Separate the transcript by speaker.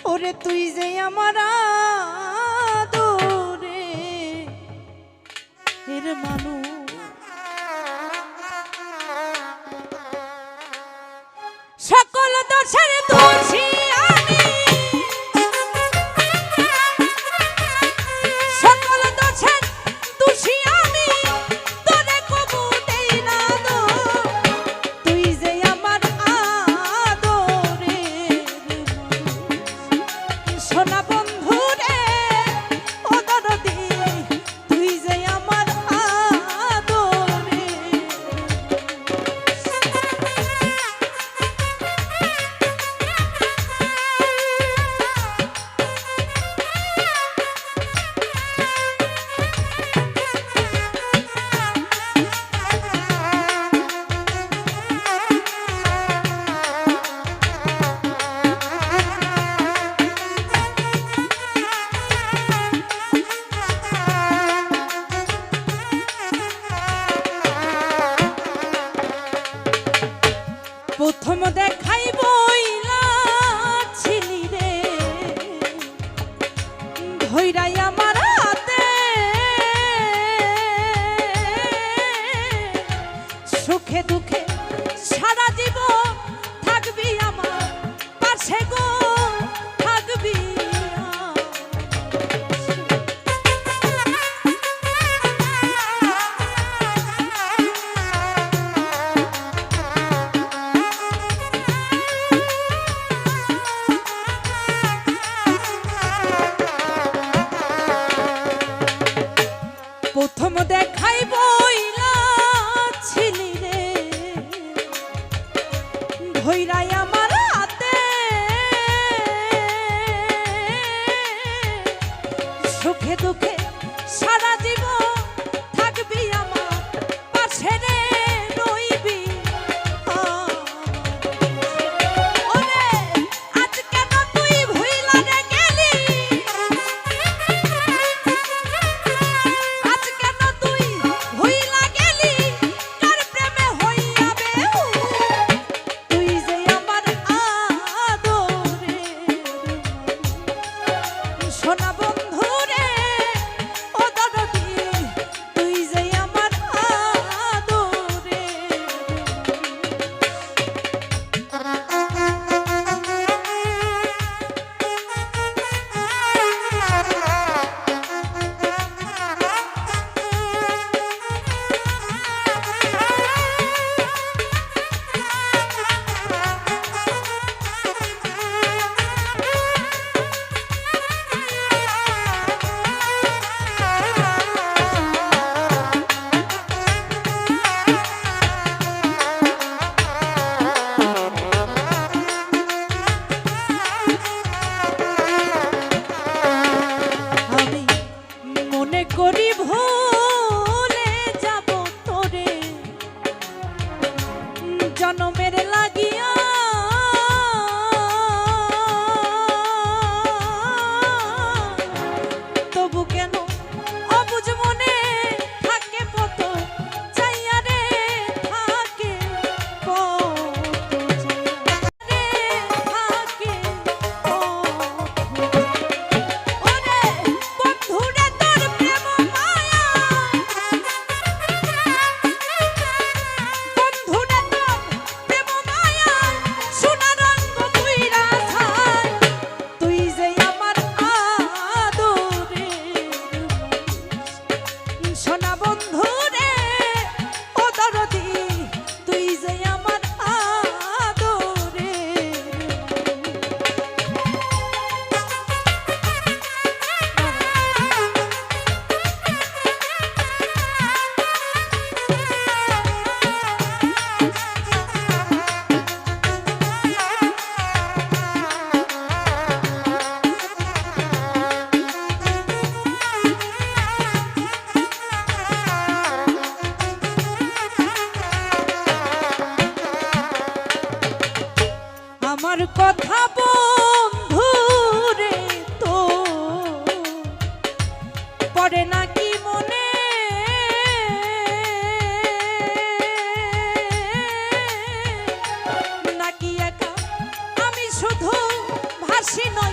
Speaker 1: ওরে তুই যে আমার আদরে এর মানুষ সকল দোষের দোষী আমি সকল দোষের দোষী আমি তোরে কবু দেই না দো তুই যে আমার আদরের মানুষ সোনা বন্ধু রে ও দরদি তুই যে আমার আদরের প্রথম দেখাই বইলা ছিলি রে ধইরাই আমার হাতে সুখে দুঃখে সারা জীবন থাকবি আমার পাশে গো থাকবি প্রথম দেখাই বইলা ছিলি রে ধইরাই আমার হাতে সুখে দুঃখে সারা জীবন থাকবি আমার পাশে রে রইবি ওরে আজ কেন তুই ভুইলা রে গেলি আজ কেন তুই ভুইলা গেলি কার প্রেমে হইয়া বেউ তুই যে আমার আদরের সোনা বন্ধু রে ও দরদি তুই যে আমার আদরের আমি মনে করি ভুলে যাব তোরে জনমের লাগিয়া তবু কেন অবুঝ মনে থাকে পত চাইয়া রে থাকে পত চাইয়া রে থাকে পত ওরে বন্ধুরে তোর প্রেম মায়া বন্ধুরে তোর প্রেম মায়া সোনা রঙ পুইরা ছাই তুই যে আমার আদরের সোনা বন্ধু রে ও দরদি তুই যে আমার আদরের আমার কথা বন্ধু রে তো পড়ে নাকি মনে নাকি একা আমি শুধু ভাসি নয়